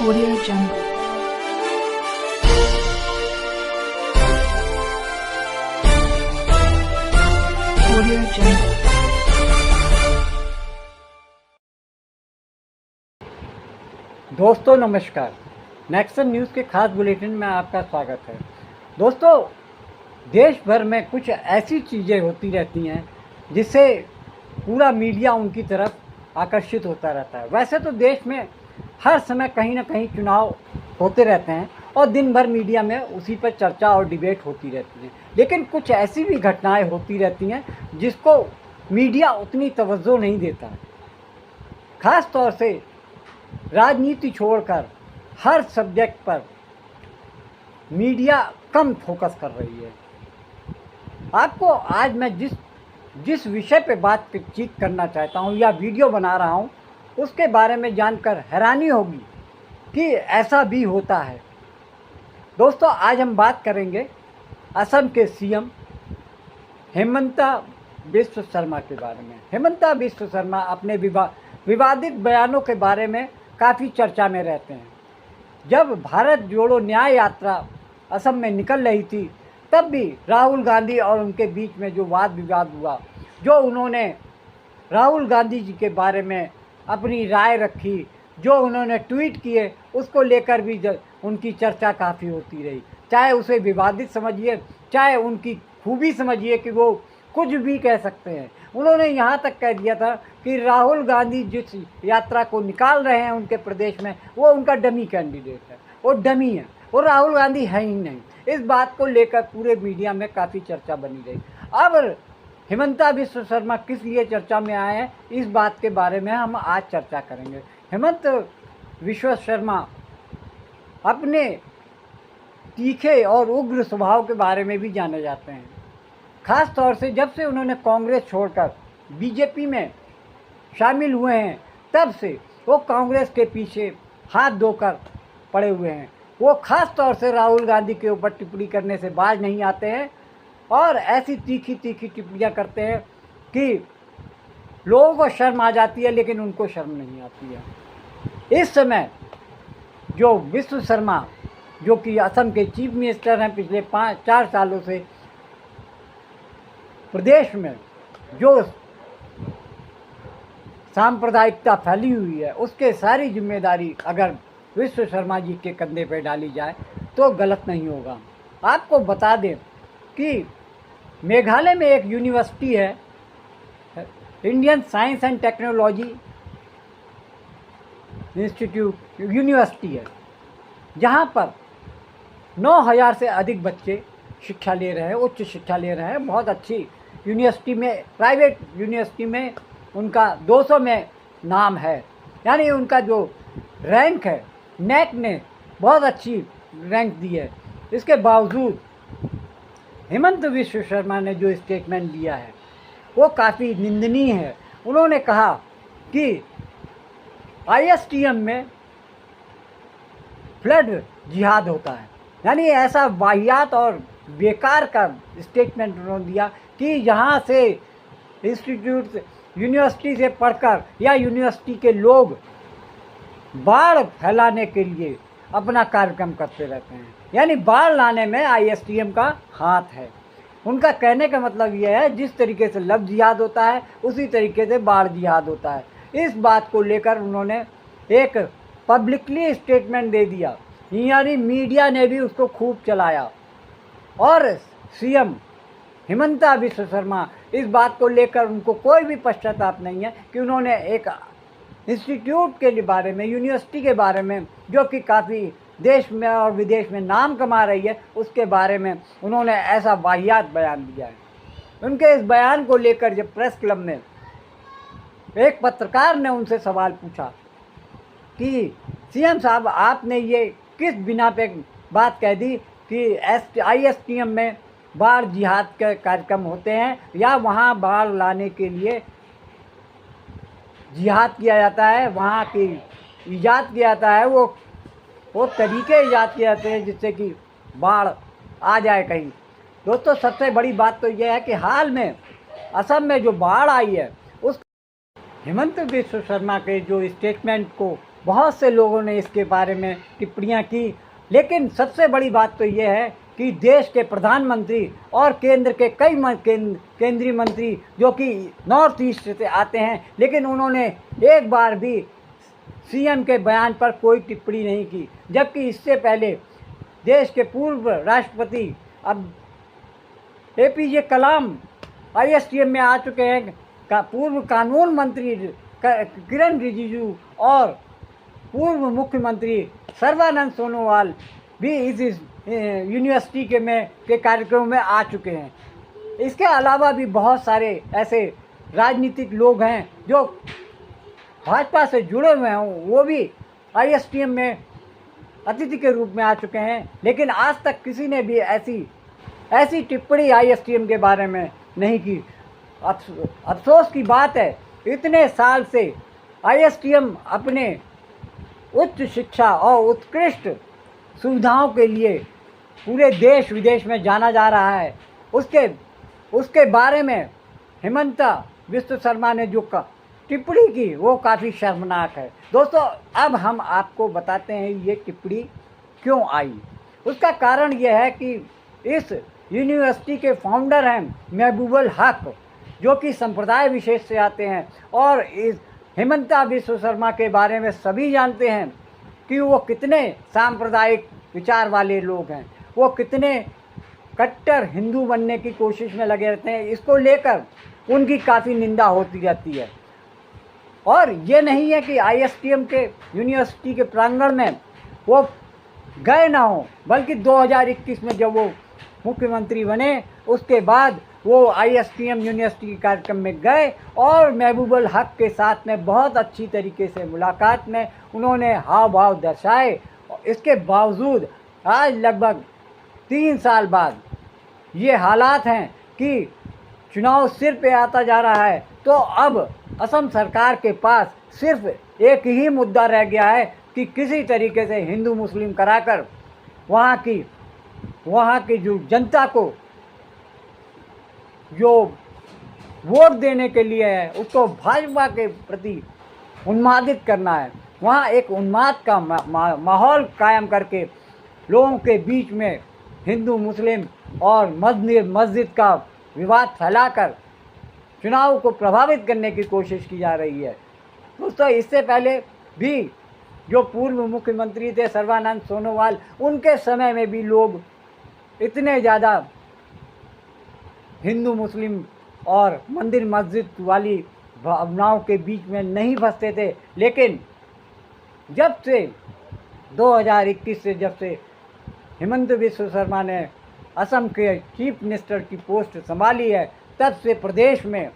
Audio Jungle. Audio Jungle. दोस्तों नमस्कार। Nexon news के खास बुलेटिन में आपका स्वागत है। दोस्तों, देश भर में कुछ ऐसी चीज़ें होती रहती हैं जिससे पूरा मीडिया उनकी तरफ आकर्षित होता रहता है। वैसे तो देश में हर समय कहीं ना कहीं चुनाव होते रहते हैं और दिन भर मीडिया में उसी पर चर्चा और डिबेट होती रहती है, लेकिन कुछ ऐसी भी घटनाएं होती रहती हैं जिसको मीडिया उतनी तवज्जो नहीं देता है। ख़ास तौर से राजनीति छोड़कर हर सब्जेक्ट पर मीडिया कम फोकस कर रही है। आपको आज मैं जिस विषय पे बातचीत करना चाहता हूँ या वीडियो बना रहा हूँ उसके बारे में जानकर हैरानी होगी कि ऐसा भी होता है। दोस्तों, आज हम बात करेंगे असम के सीएम हेमंता बिस्वा शर्मा के बारे में। हेमंता बिस्वा शर्मा अपने विवादित बयानों के बारे में काफ़ी चर्चा में रहते हैं। जब भारत जोड़ो न्याय यात्रा असम में निकल रही थी तब भी राहुल गांधी और उनके बीच में जो वाद विवाद हुआ, जो उन्होंने राहुल गांधी जी के बारे में अपनी राय रखी, जो उन्होंने ट्वीट किए, उसको लेकर भी उनकी चर्चा काफ़ी होती रही। चाहे उसे विवादित समझिए, चाहे उनकी खूबी समझिए कि वो कुछ भी कह सकते हैं। उन्होंने यहाँ तक कह दिया था कि राहुल गांधी जिस यात्रा को निकाल रहे हैं उनके प्रदेश में, वो उनका डमी कैंडिडेट है, वो डमी है, वो राहुल गांधी है ही नहीं। इस बात को लेकर पूरे मीडिया में काफ़ी चर्चा बनी रही। अब हेमंता बिस्वा शर्मा किस लिए चर्चा में आए हैं, इस बात के बारे में हम आज चर्चा करेंगे। हेमंत बिस्वा शर्मा अपने तीखे और उग्र स्वभाव के बारे में भी जाने जाते हैं। ख़ास तौर से जब से उन्होंने कांग्रेस छोड़कर बीजेपी में शामिल हुए हैं तब से वो कांग्रेस के पीछे हाथ धोकर पड़े हुए हैं। वो ख़ास तौर से राहुल गांधी के ऊपर टिप्पणी करने से बाज नहीं आते हैं और ऐसी तीखी तीखी टिप्पणियाँ करते हैं कि लोगों को शर्म आ जाती है, लेकिन उनको शर्म नहीं आती है। इस समय जो बिस्वा शर्मा, जो कि असम के चीफ मिनिस्टर हैं, पिछले 4 सालों से प्रदेश में जो सांप्रदायिकता फैली हुई है उसके सारी जिम्मेदारी अगर बिस्वा शर्मा जी के कंधे पर डाली जाए तो गलत नहीं होगा। आपको बता दें कि मेघालय में एक यूनिवर्सिटी है, Indian science and technology institute university है, जहाँ पर 9000 से अधिक बच्चे शिक्षा ले रहे हैं, उच्च शिक्षा ले रहे हैं। बहुत अच्छी यूनिवर्सिटी में, प्राइवेट यूनिवर्सिटी में उनका 200 में नाम है, यानी उनका जो रैंक है, नेक ने बहुत अच्छी रैंक दी है। इसके बावजूद हेमंत बिस्वा शर्मा ने जो स्टेटमेंट दिया है वो काफ़ी निंदनीय है। उन्होंने कहा कि आईएसटीएम में फ्लड जिहाद होता है, यानी ऐसा वाहियात और बेकार का स्टेटमेंट उन्होंने दिया कि यहाँ से इंस्टीट्यूट यूनिवर्सिटी से पढ़कर या यूनिवर्सिटी के लोग बाढ़ फैलाने के लिए अपना कार्यक्रम करते रहते हैं, यानी बाढ़ लाने में आईएसटीएम का हाथ है। उनका कहने का मतलब यह है जिस तरीके से लव जिहाद होता है उसी तरीके से बाढ़ जिहाद होता है। इस बात को लेकर उन्होंने एक पब्लिकली स्टेटमेंट दे दिया, यानी मीडिया ने भी उसको खूब चलाया और सीएम हेमंता बिस्वा शर्मा इस बात को लेकर उनको कोई भी पश्चाताप नहीं है कि उन्होंने एक इंस्टीट्यूट के बारे में, यूनिवर्सिटी के बारे में, जो कि काफ़ी देश में और विदेश में नाम कमा रही है, उसके बारे में उन्होंने ऐसा वाहियात बयान दिया है। उनके इस बयान को लेकर जब प्रेस क्लब में एक पत्रकार ने उनसे सवाल पूछा कि सीएम साहब, आपने ये किस बिना पे बात कह दी कि आईएसटीएम में बाढ़ जिहाद के कार्यक्रम होते हैं या वहाँ बाढ़ लाने के लिए जिहाद किया जाता है, वहाँ की ईजाद किया जाता है, वो तरीके ईजाद किए जाते हैं जिससे कि बाढ़ आ जाए कहीं। दोस्तों, सबसे बड़ी बात तो यह है कि हाल में असम में जो बाढ़ आई है उस हेमंत बिस्वा शर्मा के जो स्टेटमेंट को बहुत से लोगों ने इसके बारे में टिप्पणियां की, लेकिन सबसे बड़ी बात तो ये है कि देश के प्रधानमंत्री और केंद्र के कई केंद्रीय मंत्री जो कि नॉर्थ ईस्ट से आते हैं, लेकिन उन्होंने एक बार भी सीएम के बयान पर कोई टिप्पणी नहीं की। जबकि इससे पहले देश के पूर्व राष्ट्रपति अब एपीजे कलाम आईएसटीएम में आ चुके हैं, पूर्व कानून मंत्री किरण रिजिजू और पूर्व मुख्यमंत्री सर्बानंद सोनोवाल भी इस यूनिवर्सिटी के कार्यक्रम में आ चुके हैं। इसके अलावा भी बहुत सारे ऐसे राजनीतिक लोग हैं जो भाजपा से जुड़े हुए हैं, वो भी आईएसटीएम में अतिथि के रूप में आ चुके हैं, लेकिन आज तक किसी ने भी ऐसी टिप्पणी आईएसटीएम के बारे में नहीं की। अफसोस की बात है, इतने साल से आईएसटीएम अपने उच्च शिक्षा और उत्कृष्ट सुविधाओं के लिए पूरे देश विदेश में जाना जा रहा है। उसके बारे में हिमंता विश्व शर्मा ने जो टिप्पणी की वो काफ़ी शर्मनाक है। दोस्तों, अब हम आपको बताते हैं ये टिप्पणी क्यों आई। उसका कारण यह है कि इस यूनिवर्सिटी के फाउंडर हैं महबूबुल हक, जो कि संप्रदाय विशेष से आते हैं, और इस हिमंता विश्व शर्मा के बारे में सभी जानते हैं कि वो कितने सांप्रदायिक विचार वाले लोग हैं, वो कितने कट्टर हिंदू बनने की कोशिश में लगे रहते हैं। इसको लेकर उनकी काफ़ी निंदा होती रहती है। और ये नहीं है कि आईएसटीएम के यूनिवर्सिटी के प्रांगण में वो गए ना हो, बल्कि 2021 में जब वो मुख्यमंत्री बने उसके बाद वो आईएसटीएम यूनिवर्सिटी के कार्यक्रम में गए और महबूबुल हक के साथ में बहुत अच्छी तरीके से मुलाकात में उन्होंने हाव भाव दर्शाए। इसके बावजूद आज लगभग 3 साल बाद ये हालात हैं कि चुनाव सिर पे आता जा रहा है, तो अब असम सरकार के पास सिर्फ एक ही मुद्दा रह गया है कि किसी तरीके से हिंदू मुस्लिम कराकर वहाँ की जो जनता को जो वोट देने के लिए है उसको भाजपा के प्रति उन्मादित करना है। वहाँ एक उन्माद का माहौल कायम करके लोगों के बीच में हिंदू मुस्लिम और मस्जिद का विवाद फैलाकर चुनाव को प्रभावित करने की कोशिश की जा रही है। दोस्तों, इससे पहले भी जो पूर्व मुख्यमंत्री थे सर्बानंद सोनोवाल, उनके समय में भी लोग इतने ज़्यादा हिंदू मुस्लिम और मंदिर मस्जिद वाली भावनाओं के बीच में नहीं फंसते थे। लेकिन जब से 2021 से जब से हिमंत विश्व शर्मा ने असम के चीफ मिनिस्टर की पोस्ट संभाली है, तब से प्रदेश में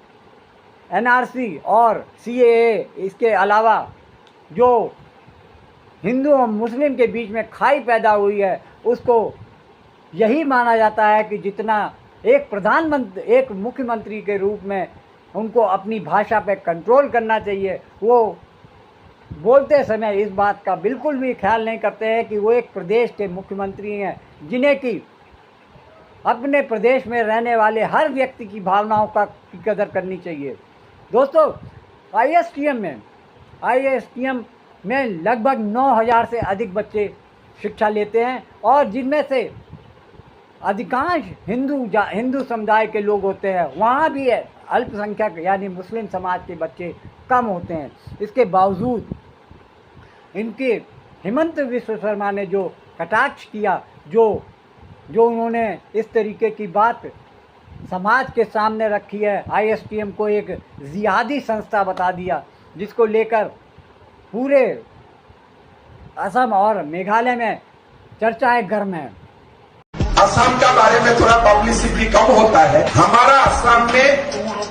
एनआरसी और सीएए, इसके अलावा जो हिंदू और मुस्लिम के बीच में खाई पैदा हुई है, उसको यही माना जाता है कि जितना एक मुख्यमंत्री के रूप में उनको अपनी भाषा पे कंट्रोल करना चाहिए, वो बोलते समय इस बात का बिल्कुल भी ख्याल नहीं करते हैं कि वो एक प्रदेश के मुख्यमंत्री हैं, जिन्हें कि अपने प्रदेश में रहने वाले हर व्यक्ति की भावनाओं की कदर करनी चाहिए। दोस्तों, आईएसटीएम में लगभग 9000 से अधिक बच्चे शिक्षा लेते हैं और जिनमें से अधिकांश हिंदू समुदाय के लोग होते हैं। वहाँ भी अल्पसंख्यक यानी मुस्लिम समाज के बच्चे कम होते हैं। इसके बावजूद इनके हिमंत विश्व शर्मा ने जो कटाक्ष किया, जो उन्होंने इस तरीके की बात समाज के सामने रखी है, आईएसटीएम को एक जिहादी संस्था बता दिया, जिसको लेकर पूरे असम और मेघालय में चर्चाएं गर्म हैं। असम का बारे में थोड़ा पब्लिसिटी कम होता है। हमारा असम में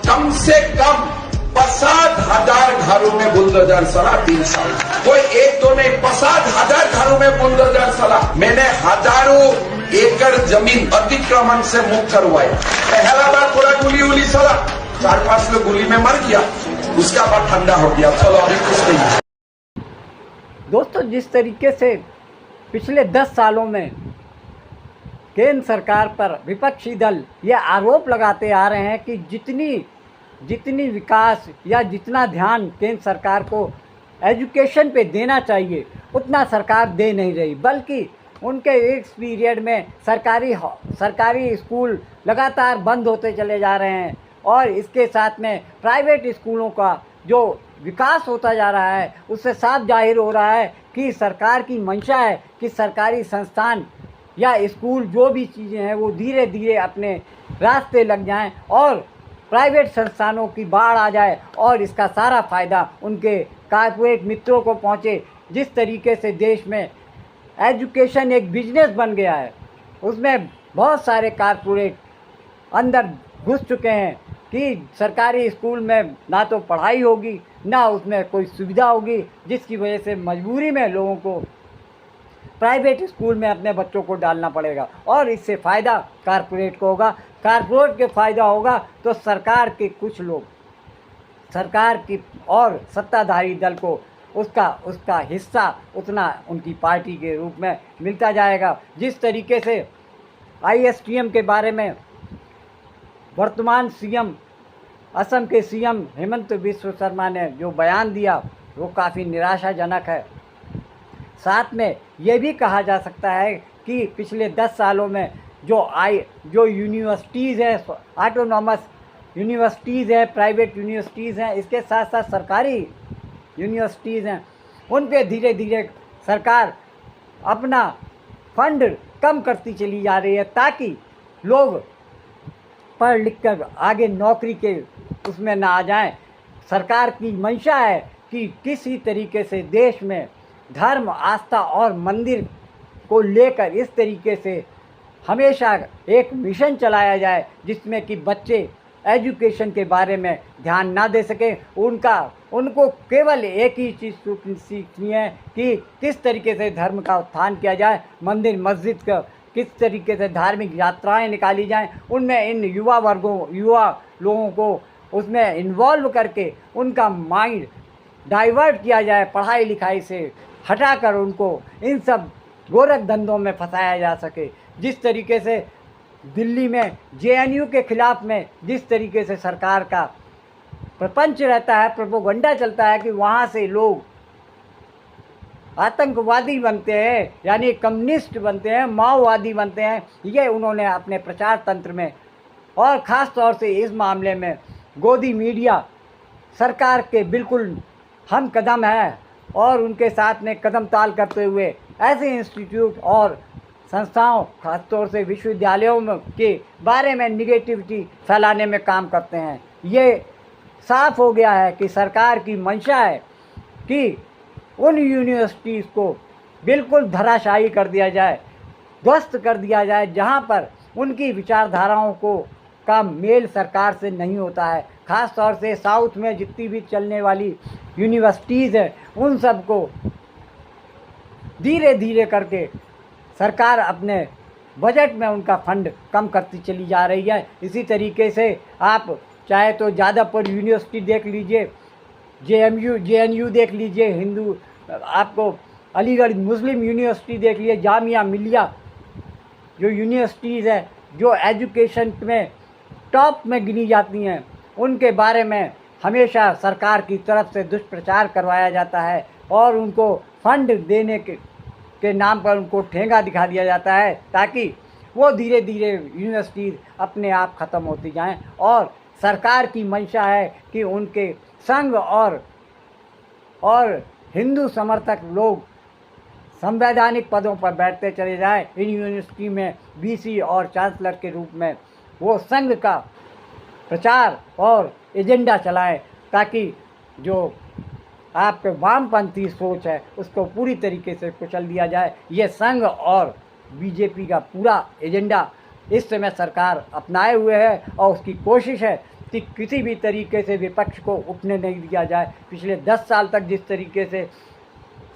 कम से कम 50,000 घरों में बुलडोजर चला 3 साल। कोई एक तो नहीं, 50,000 घरों में बुलडोजर चला। मैंने हजारों एकड़ जमीन अतिक्रमण से मुक्त करवाई। पहला बार थोड़ा गुली चला, 4-5 लोग गुली में मर गया, उसका बाद ठंडा हो गया। चलो अभी कुछ नहीं है। दोस्तों, जिस तरीके से पिछले 10 सालों में केंद्र सरकार पर विपक्षी दल ये आरोप लगाते आ रहे हैं कि जितनी विकास या जितना ध्यान केंद्र सरकार को एजुकेशन पे देना चाहिए उतना सरकार दे नहीं रही, बल्कि उनके इस पीरियड में सरकारी स्कूल लगातार बंद होते चले जा रहे हैं और इसके साथ में प्राइवेट स्कूलों का जो विकास होता जा रहा है उससे साफ जाहिर हो रहा है कि सरकार की मंशा है कि सरकारी संस्थान या स्कूल जो भी चीज़ें हैं वो धीरे धीरे अपने रास्ते लग जाएं और प्राइवेट संस्थानों की बाढ़ आ जाए और इसका सारा फ़ायदा उनके कॉर्पोरेट मित्रों को पहुंचे। जिस तरीके से देश में एजुकेशन एक बिजनेस बन गया है, उसमें बहुत सारे कॉर्पोरेट अंदर घुस चुके हैं कि सरकारी स्कूल में ना तो पढ़ाई होगी ना उसमें कोई सुविधा होगी, जिसकी वजह से मजबूरी में लोगों को प्राइवेट स्कूल में अपने बच्चों को डालना पड़ेगा और इससे फ़ायदा कॉर्पोरेट को होगा। कॉर्पोरेट के फ़ायदा होगा तो सरकार के कुछ लोग, सरकार की और सत्ताधारी दल को उसका हिस्सा उतना उनकी पार्टी के रूप में मिलता जाएगा। जिस तरीके से ISTM के बारे में वर्तमान सीएम, असम के सीएम हेमंत बिस्व शर्मा ने जो बयान दिया वो काफ़ी निराशाजनक है। साथ में ये भी कहा जा सकता है कि पिछले 10 सालों में जो यूनिवर्सिटीज़ हैं, ऑटोनॉमस यूनिवर्सिटीज़ हैं, प्राइवेट यूनिवर्सिटीज़ हैं, इसके साथ साथ सरकारी यूनिवर्सिटीज़ हैं, उन पे धीरे धीरे सरकार अपना फंड कम करती चली जा रही है ताकि लोग पढ़ लिख कर आगे नौकरी के उसमें ना आ जाएं। सरकार की मंशा है कि किसी तरीके से देश में धर्म, आस्था और मंदिर को लेकर इस तरीके से हमेशा एक मिशन चलाया जाए जिसमें कि बच्चे एजुकेशन के बारे में ध्यान ना दे सकें। उनको केवल एक ही चीज़ सीखनी है कि किस तरीके से धर्म का उत्थान किया जाए, मंदिर मस्जिद का किस तरीके से धार्मिक यात्राएं निकाली जाएं, उनमें इन युवा लोगों को उसमें इन्वॉल्व करके उनका माइंड डाइवर्ट किया जाए, पढ़ाई लिखाई से हटाकर उनको इन सब गोरख धंधों में फंसाया जा सके। जिस तरीके से दिल्ली में JNU के ख़िलाफ़ में जिस तरीके से सरकार का प्रपंच रहता है, प्रोपोगंडा चलता है कि वहाँ से लोग आतंकवादी बनते हैं, यानी कम्युनिस्ट बनते हैं, माओवादी बनते हैं, ये उन्होंने अपने प्रचार तंत्र में और ख़ास तौर से इस मामले में गोदी मीडिया सरकार के बिल्कुल हम कदम है और उनके साथ में कदम ताल करते हुए ऐसे इंस्टीट्यूट और संस्थाओं खासतौर से विश्वविद्यालयों के बारे में निगेटिविटी फैलाने में काम करते हैं। ये साफ हो गया है कि सरकार की मंशा है कि उन यूनिवर्सिटीज़ को बिल्कुल धराशायी कर दिया जाए, ध्वस्त कर दिया जाए, जहाँ पर उनकी विचारधाराओं का मेल सरकार से नहीं होता है। ख़ास तौर से साउथ में जितनी भी चलने वाली यूनिवर्सिटीज़ हैं उन सब को धीरे धीरे करके सरकार अपने बजट में उनका फंड कम करती चली जा रही है। इसी तरीके से आप चाहे तो जादवपुर यूनिवर्सिटी देख लीजिए, JNU देख लीजिए, हिंदू आपको अलीगढ़ मुस्लिम यूनिवर्सिटी देख लीजिए, जामिया मिलिया जो यूनिवर्सिटीज़ है जो एजुकेशन में टॉप में गिनी जाती हैं, उनके बारे में हमेशा सरकार की तरफ से दुष्प्रचार करवाया जाता है और उनको फंड देने के नाम पर उनको ठेंगा दिखा दिया जाता है ताकि वो धीरे धीरे यूनिवर्सिटीज़ अपने आप ख़त्म होती जाएं। और सरकार की मंशा है कि उनके संघ और हिंदू समर्थक लोग संवैधानिक पदों पर बैठते चले जाएं। इन यूनिवर्सिटी में VC और चांसलर के रूप में वो संघ का प्रचार और एजेंडा चलाएं ताकि जो आपके वामपंथी सोच है उसको पूरी तरीके से कुचल दिया जाए। ये संघ और BJP का पूरा एजेंडा इस समय सरकार अपनाए हुए है और उसकी कोशिश है कि किसी भी तरीके से विपक्ष को उठने नहीं दिया जाए। पिछले 10 साल तक जिस तरीके से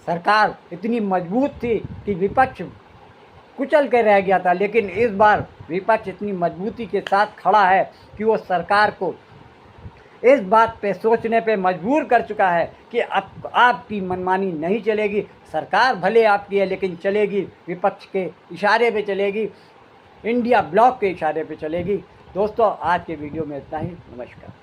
सरकार इतनी मजबूत थी कि विपक्ष कुचल के रह गया था, लेकिन इस बार विपक्ष इतनी मजबूती के साथ खड़ा है कि वो सरकार को इस बात पे सोचने पे मजबूर कर चुका है कि अब आपकी मनमानी नहीं चलेगी। सरकार भले आपकी है लेकिन चलेगी विपक्ष के इशारे पे चलेगी, इंडिया ब्लॉक के इशारे पे चलेगी। दोस्तों आज के वीडियो में इतना ही। नमस्कार।